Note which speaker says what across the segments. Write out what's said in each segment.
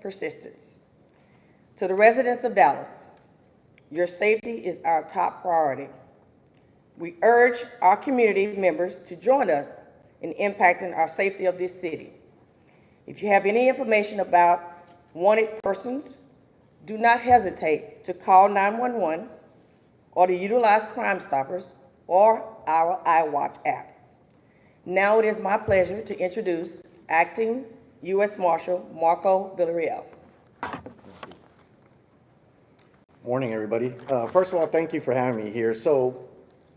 Speaker 1: persistence. To the residents of Dallas, your safety is our top priority. We urge our community members to join us in impacting our safety of this city. If you have any information about wanted persons, do not hesitate to call 911 or to utilize Crime Stoppers or our iWatch app. Now it is my pleasure to introduce Acting U.S. Marshal Marco Villarreal.
Speaker 2: Morning, everybody. First of all, thank you for having me here. So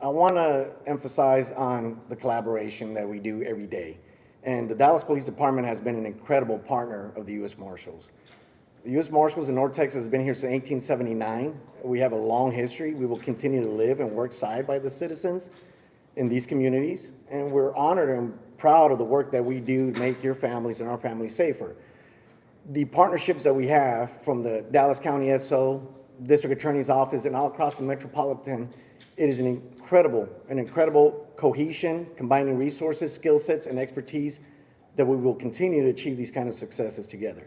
Speaker 2: I want to emphasize on the collaboration that we do every day. And the Dallas Police Department has been an incredible partner of the U.S. Marshals. The U.S. Marshals in North Texas has been here since 1879. We have a long history. We will continue to live and work side by the citizens in these communities. And we're honored and proud of the work that we do to make your families and our families safer. The partnerships that we have from the Dallas County SO, District Attorney's Office, and all across the metropolitan, it is an incredible cohesion, combining resources, skill sets, and expertise that we will continue to achieve these kind of successes together.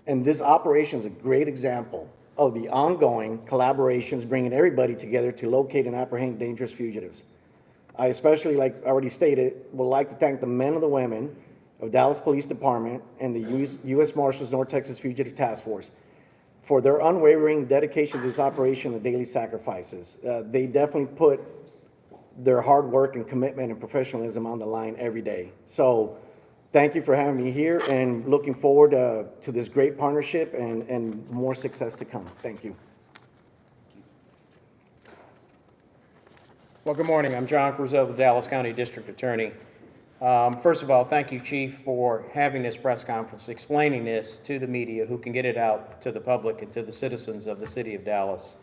Speaker 2: And this operation is a great example of the ongoing collaborations, bringing everybody together to locate and apprehend dangerous fugitives. I especially, like I already stated, would like to thank the men and the women of Dallas Police Department and the U.S. Marshals North Texas Fugitive Task Force for their unwavering dedication to this operation and daily sacrifices. They definitely put their hard work and commitment and professionalism on the line every day. So thank you for having me here, and looking forward to this great partnership and more success to come. Thank you.
Speaker 3: Well, good morning. I'm John Cruzel, the Dallas County District Attorney. First of all, thank you, Chief, for having this press conference, explaining this to the media who can get it out to the public and to the citizens of the city of Dallas.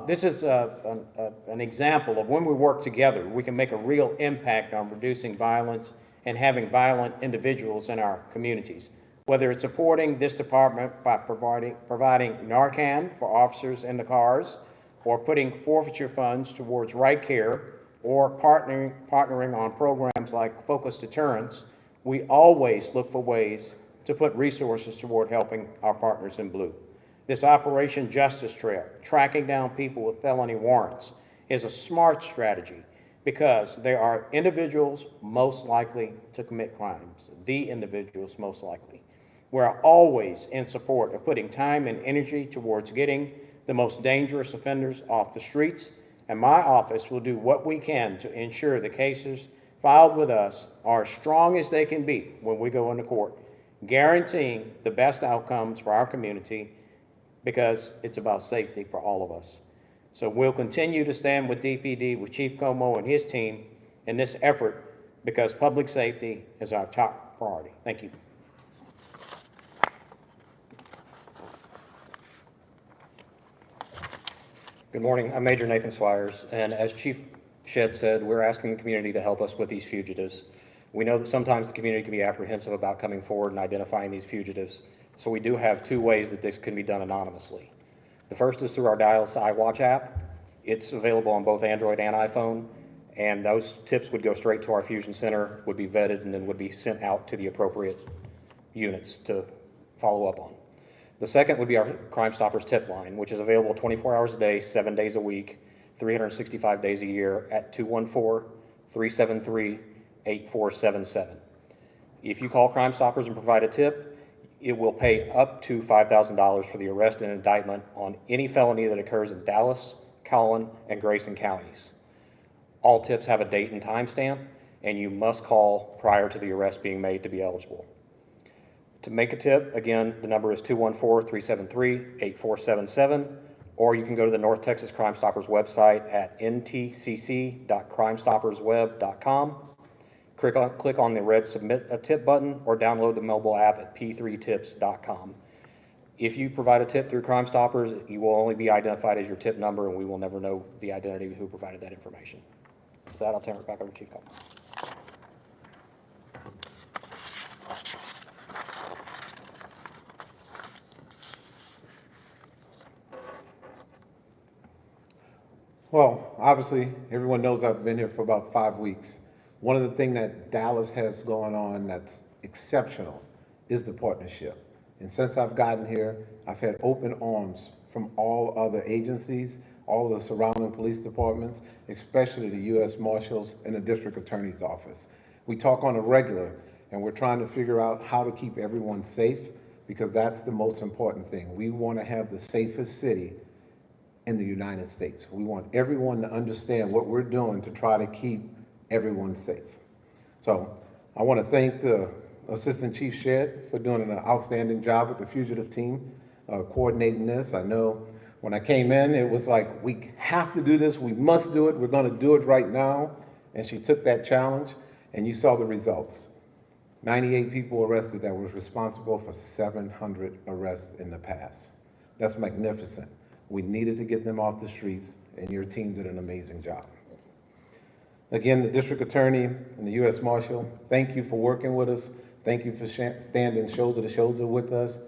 Speaker 3: This is an example of when we work together, we can make a real impact on reducing violence and having violent individuals in our communities. Whether it's supporting this department by providing Narcan for officers in the cars, or putting forfeiture funds towards right care, or partnering on programs like Focus Deterrence, we always look for ways to put resources toward helping our partners in blue. This Operation Justice Trail, tracking down people with felony warrants, is a smart strategy because they are individuals most likely to commit crimes, the individuals most likely. We're always in support of putting time and energy towards getting the most dangerous offenders off the streets, and my office will do what we can to ensure the cases filed with us are as strong as they can be when we go into court, guaranteeing the best outcomes for our community because it's about safety for all of us. So we'll continue to stand with DPD, with Chief Como and his team in this effort because public safety is our top priority. Thank you.
Speaker 4: Good morning. I'm Major Nathan Swires, and as Chief Shedd said, we're asking the community to help us with these fugitives. We know that sometimes the community can be apprehensive about coming forward and identifying these fugitives, so we do have two ways that this can be done anonymously. The first is through our Dallas iWatch app. It's available on both Android and iPhone, and those tips would go straight to our fusion center, would be vetted, and then would be sent out to the appropriate units to follow up on. The second would be our Crime Stoppers tip line, which is available 24 hours a day, 7 days a week, 365 days a year at 214-373-8477. If you call Crime Stoppers and provide a tip, it will pay up to $5,000 for the arrest and indictment on any felony that occurs in Dallas, Collin, and Grayson counties. All tips have a date and time stamp, and you must call prior to the arrest being made to be eligible. To make a tip, again, the number is 214-373-8477, or you can go to the North Texas Crime Stoppers website at ntcc.crimestoppersweb.com. Click on the red Submit a Tip button, or download the mobile app at p3tips.com. If you provide a tip through Crime Stoppers, you will only be identified as your tip number, and we will never know the identity of who provided that information. With that, I'll turn it back over to Chief Como.
Speaker 5: Well, obviously, everyone knows I've been here for about 5 weeks. One of the things that Dallas has going on that's exceptional is the partnership. And since I've gotten here, I've had open arms from all other agencies, all of the surrounding police departments, especially the U.S. Marshals and the District Attorney's Office. We talk on a regular, and we're trying to figure out how to keep everyone safe, because that's the most important thing. We want to have the safest city in the United States. We want everyone to understand what we're doing to try to keep everyone safe. So I want to thank the Assistant Chief Shedd for doing an outstanding job with the fugitive team, coordinating this. I know when I came in, it was like, we have to do this, we must do it, we're going to do it right now. And she took that challenge, and you saw the results. 98 people arrested that was responsible for 700 arrests in the past. That's magnificent. We needed to get them off the streets, and your team did an amazing job. Again, the District Attorney and the U.S. Marshal, thank you for working with us. Thank you for standing shoulder to shoulder with us.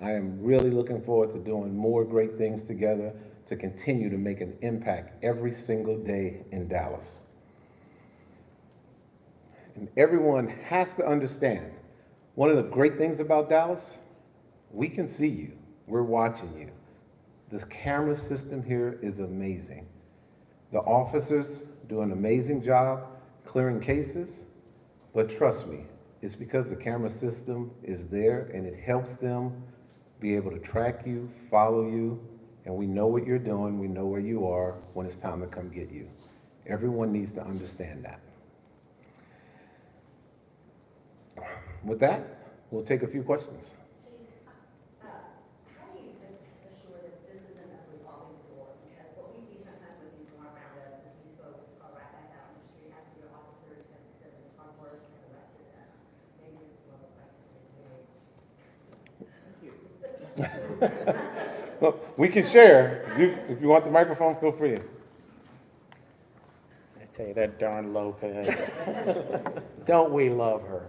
Speaker 5: I am really looking forward to doing more great things together to continue to make an impact every single day in Dallas. And everyone has to understand, one of the great things about Dallas, we can see you. We're watching you. This camera system here is amazing. The officers do an amazing job clearing cases, but trust me, it's because the camera system is there and it helps them be able to track you, follow you, and we know what you're doing, we know where you are when it's time to come get you. Everyone needs to understand that. With that, we'll take a few questions.
Speaker 6: How do you assure that this isn't a revolving door? Because what we see sometimes when people are around us, is these folks are right back out in the street after your officers have done this hard work and arrested them. Maybe it's a little like
Speaker 5: Well, we can share. If you want the microphone, feel free.
Speaker 3: I tell you, that darn Lopez. Don't we love her?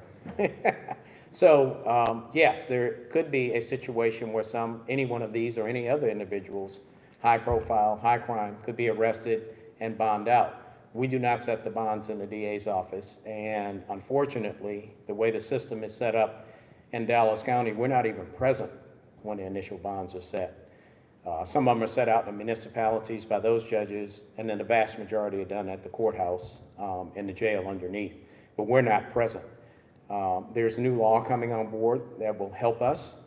Speaker 3: So, yes, there could be a situation where any one of these or any other individuals, high profile, high crime, could be arrested and bonded out. We do not set the bonds in the DA's office, and unfortunately, the way the system is set up in Dallas County, we're not even present when the initial bonds are set. Some of them are set out in the municipalities by those judges, and then the vast majority are done at the courthouse, in the jail underneath, but we're not present. There's a new law coming on board that will help us,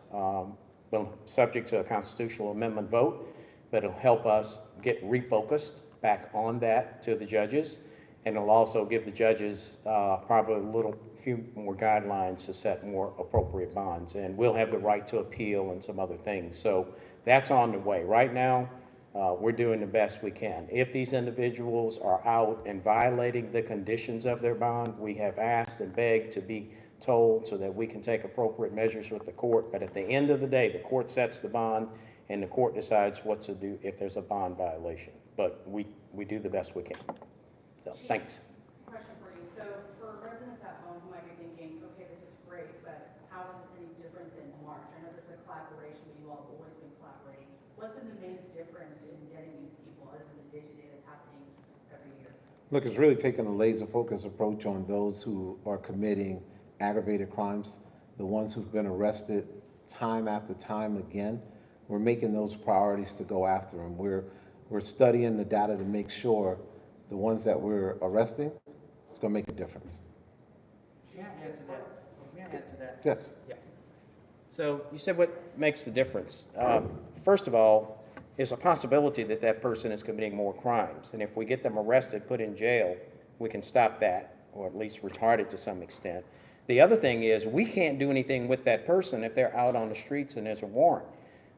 Speaker 3: subject to a constitutional amendment vote, but it'll help us get refocused back on that to the judges, and it'll also give the judges probably few more guidelines to set more appropriate bonds, and we'll have the right to appeal and some other things. So that's on the way. Right now, we're doing the best we can. If these individuals are out and violating the conditions of their bond, we have asked and begged to be told so that we can take appropriate measures with the court. But at the end of the day, the court sets the bond and the court decides what to do if there's a bond violation. But we do the best we can. So, thanks.
Speaker 7: Question for you. So for residents at home who might be thinking, okay, this is great, but how is this any different than March? I know there's a collaboration, you all have always been collaborating. What's been the main difference in getting these people other than the day-to-day that's happening every year?
Speaker 5: Look, it's really taking a laser-focused approach on those who are committing aggravated crimes, the ones who've been arrested time after time again. We're making those priorities to go after them. We're studying the data to make sure the ones that we're arresting, it's going to make a difference.
Speaker 3: May I answer that?
Speaker 5: Yes.
Speaker 3: Yeah. So you said what makes the difference. First of all, there's a possibility that that person is committing more crimes. And if we get them arrested, put in jail, we can stop that, or at least retard it to some extent. The other thing is we can't do anything with that person if they're out on the streets and there's a warrant.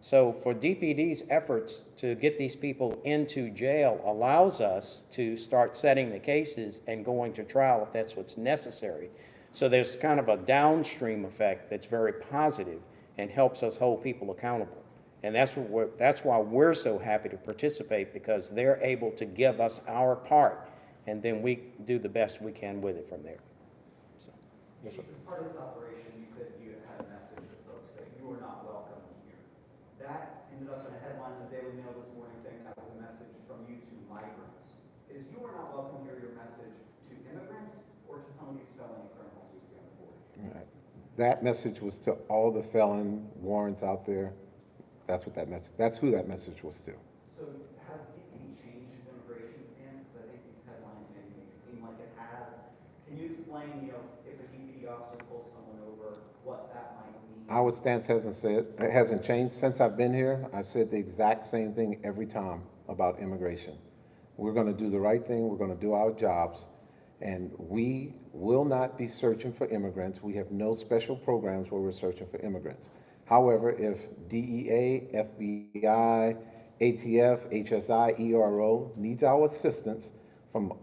Speaker 3: So for DPD's efforts to get these people into jail allows us to start setting the cases and going to trial if that's what's necessary. So there's kind of a downstream effect that's very positive and helps us hold people accountable. And that's why we're so happy to participate, because they're able to give us our part, and then we do the best we can with it from there. So, yes, sir.
Speaker 8: As part of this operation, you said you had a message to folks that you were not welcome here. That ended up in a headline in the Daily Mail this morning saying that was a message from you to migrants. Is you are not welcome here your message to immigrants or to some of these felony criminals we see on the board?
Speaker 5: All right. That message was to all the felon warrants out there. That's what that message, that's who that message was to.
Speaker 8: So has DPD changed its immigration stance? Because I think these headlines maybe make it seem like it has. Can you explain, you know, if a DPD officer pulls someone over, what that might mean?
Speaker 5: Our stance hasn't changed. Since I've been here, I've said the exact same thing every time about immigration. We're gonna do the right thing, we're gonna do our jobs, and we will not be searching for immigrants. We have no special programs where we're searching for immigrants. However, if DEA, FBI, ATF, HSI, ERO needs our assistance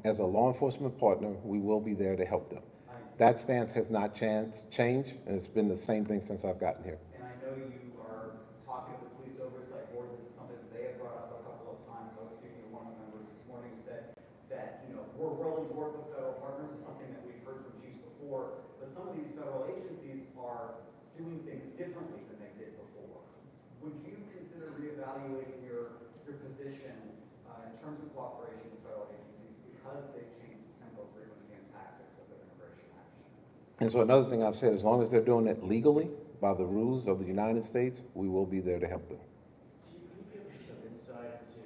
Speaker 5: as a law enforcement partner, we will be there to help them. That stance has not changed, and it's been the same thing since I've gotten here.
Speaker 8: And I know you are talking to the police oversight board. This is something that they have brought up a couple of times. I was speaking to one of the members this morning who said that, you know, we're willing to work with federal partners. It's something that we've heard from chiefs before. But some of these federal agencies are doing things differently than they did before. Would you consider reevaluating your position in terms of cooperation with federal agencies because they've changed the tempo, frequency, and tactics of their immigration action?
Speaker 5: And so another thing I've said, as long as they're doing it legally, by the rules of the United States, we will be there to help them.
Speaker 9: Chief, can you give us some insight into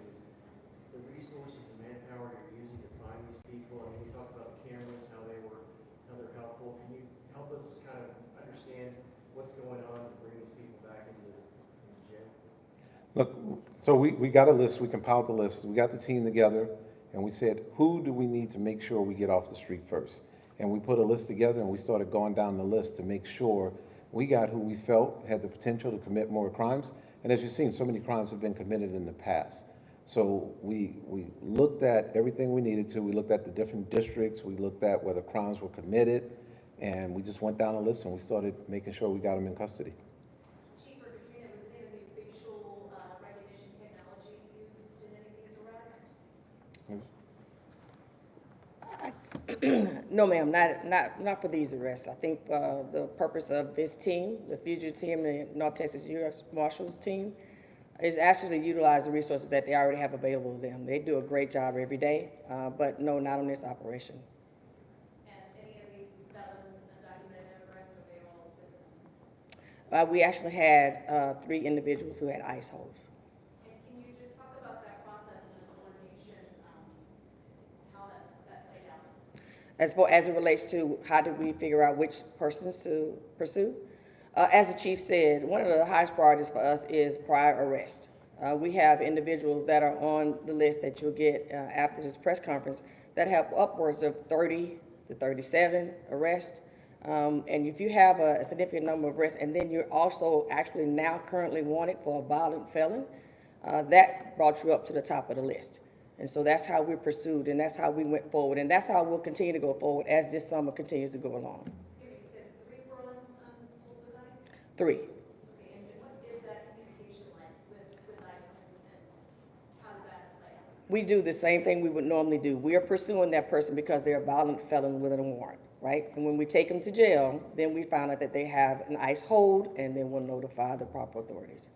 Speaker 9: the resources and manpower you're using to find these people? I mean, you talked about the cameras, how they're helpful. Can you help us kind of understand what's going on to bring these people back into jail?
Speaker 5: Look, so we got a list, we compiled the list, we got the team together, and we said, who do we need to make sure we get off the street first? And we put a list together and we started going down the list to make sure we got who we felt had the potential to commit more crimes. And as you've seen, so many crimes have been committed in the past. So we looked at everything we needed to. We looked at the different districts. We looked at where the crimes were committed. And we just went down a list and we started making sure we got them in custody.
Speaker 6: Chief or Katrina, was any of the facial recognition technology used in any of these arrests?
Speaker 1: No, ma'am, not for these arrests. I think the purpose of this team, the fugitive team, the North Texas U.S. Marshals team, is actually to utilize the resources that they already have available to them. They do a great job every day, but no, not on this operation.
Speaker 6: And any of these felons, undocumented immigrants, are they all citizens?
Speaker 1: We actually had 3 individuals who had ICE holds.
Speaker 6: And can you just talk about that process and the coordination, how that played out?
Speaker 1: As it relates to how do we figure out which persons to pursue? As the chief said, one of the highest priorities for us is prior arrest. We have individuals that are on the list that you'll get after this press conference that have upwards of 30 to 37 arrests. And if you have a significant number of arrests, and then you're also actually now currently wanted for a violent felon, that brought you up to the top of the list. And so that's how we pursued, and that's how we went forward, and that's how we'll continue to go forward as this summer continues to go along.
Speaker 6: You said 3 were on with ICE?
Speaker 1: 3.
Speaker 6: Okay, and what is that communication like with ICE and how does that play out?
Speaker 1: We do the same thing we would normally do. We are pursuing that person because they're a violent felon with a warrant, right? And when we take them to jail, then we find out that they have an ICE hold, and then we'll notify the proper authorities.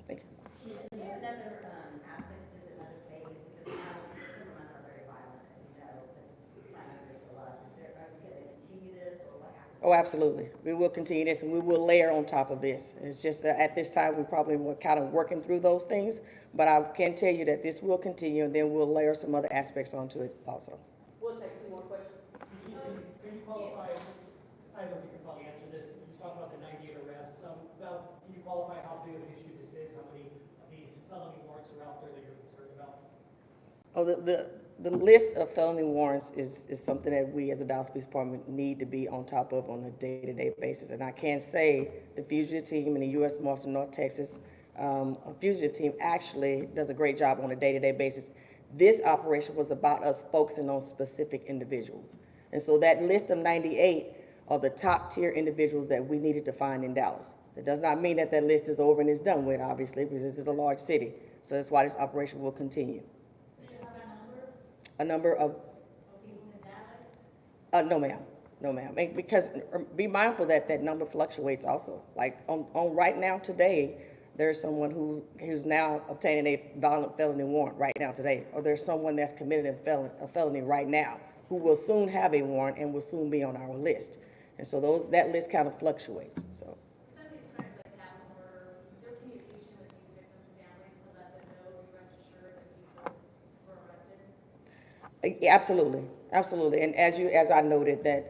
Speaker 1: Thank you.
Speaker 6: Is there another aspect to this, another phase? Because now the summer months are very violent, as you know, but crime rates go up. Are we going to continue this, or what happens?
Speaker 1: Oh, absolutely. We will continue this, and we will layer on top of this. It's just at this time, we probably were kind of working through those things, but I can tell you that this will continue, and then we'll layer some other aspects onto it also.
Speaker 7: We'll take 2 more questions.
Speaker 10: Can you qualify, I don't think you can probably answer this, you talked about the 98 arrests, can you qualify how big of an issue this is, how many of these felony warrants are out there that you're concerned about?
Speaker 1: Oh, the list of felony warrants is something that we as a Dallas Police Department need to be on top of on a day-to-day basis. And I can say the fugitive team and the U.S. Marshals North Texas fugitive team actually does a great job on a day-to-day basis. This operation was about us focusing on specific individuals. And so that list of 98 are the top-tier individuals that we needed to find in Dallas. It does not mean that list is over and is done with, obviously, because this is a large city. So that's why this operation will continue.
Speaker 6: Do you have
Speaker 1: A number of,
Speaker 6: people in that list?
Speaker 1: no ma'am, no ma'am. And because be mindful that that number fluctuates also. Like on right now today, there's someone who's now obtaining a violent felony warrant right now today, or there's someone that's committed a felony right now who will soon have a warrant and will soon be on our list. And so that list kind of fluctuates, so.
Speaker 7: Some of these crimes like capital murder, is there communication with these victims' families to let them know, be rest assured that these folks were arrested?
Speaker 1: Absolutely, absolutely. And as I noted, that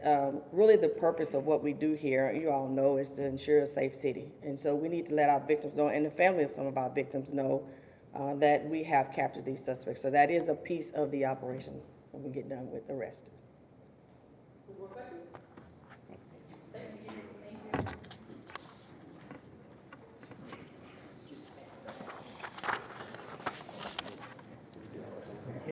Speaker 1: really the purpose of what we do here, you all know, is to ensure a safe city. And so we need to let our victims know, and the family of some of our victims know, that we have captured these suspects. So that is a piece of the operation when we get done with the rest.
Speaker 10: Any more questions?